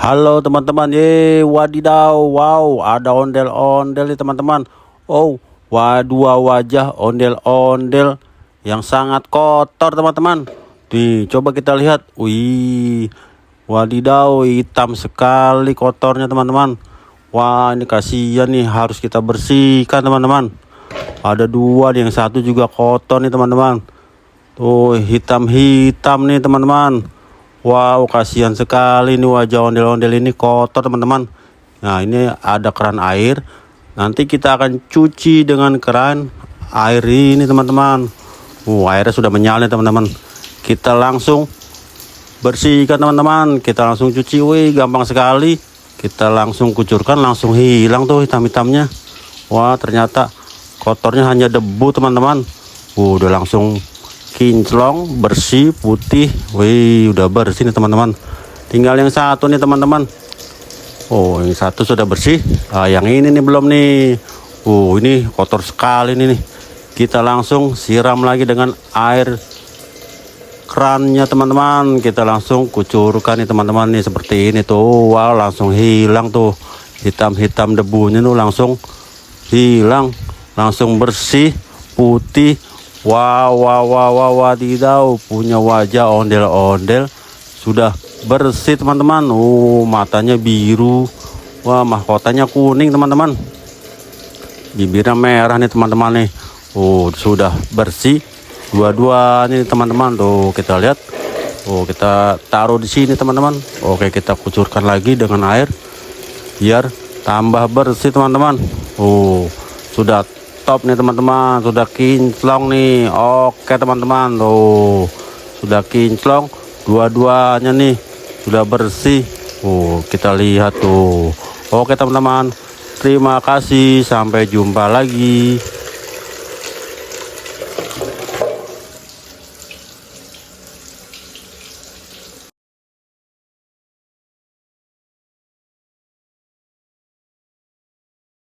Halo teman-teman, wadidaw, wow, ada ondel-ondel nih teman-teman. Oh, dua wajah ondel-ondel yang sangat kotor teman-teman. Nih, coba kita lihat. Wih, wadidaw, hitam sekali kotornya teman-teman. Wah, ini kasihan nih, harus kita bersihkan teman-teman. Ada dua, yang satu juga kotor nih teman-teman. Tuh, hitam-hitam nih teman-teman. Wow, kasihan sekali nih wajah ondel-ondel ini kotor teman-teman. Nah, ini ada keran air. Nanti kita akan cuci dengan keran air ini teman-teman. Airnya sudah menyala teman-teman. Kita langsung bersihkan teman-teman. Kita langsung cuci. Wih, gampang sekali. Kita langsung kucurkan, langsung hilang tuh hitam-hitamnya. Wah, ternyata kotornya hanya debu teman-teman. Udah langsung kinclong, bersih, putih. Wih, udah bersih nih teman-teman. Tinggal yang satu nih teman-teman. Oh, yang satu sudah bersih. Yang ini nih belum nih. Ini kotor sekali nih. Kita langsung siram lagi dengan air kerannya teman-teman. Kita langsung kucurkan nih teman-teman nih seperti ini tuh. Wow, langsung hilang tuh hitam-hitam debunya tuh, langsung hilang, langsung bersih, putih. Wow, wadidaw, punya wajah ondel-ondel sudah bersih teman-teman. Matanya biru. Wah, mahkotanya kuning teman-teman. Bibirnya merah nih teman-teman nih. Sudah bersih dua-duanya nih teman-teman. Tuh, kita lihat. Kita taruh di sini teman-teman. Oke, kita kucurkan lagi dengan air biar tambah bersih teman-teman. Sudah top nih teman-teman, sudah kinclong nih. Oke teman-teman, tuh sudah kinclong dua-duanya nih, sudah bersih. Kita lihat tuh. Oke teman-teman, terima kasih, sampai jumpa lagi.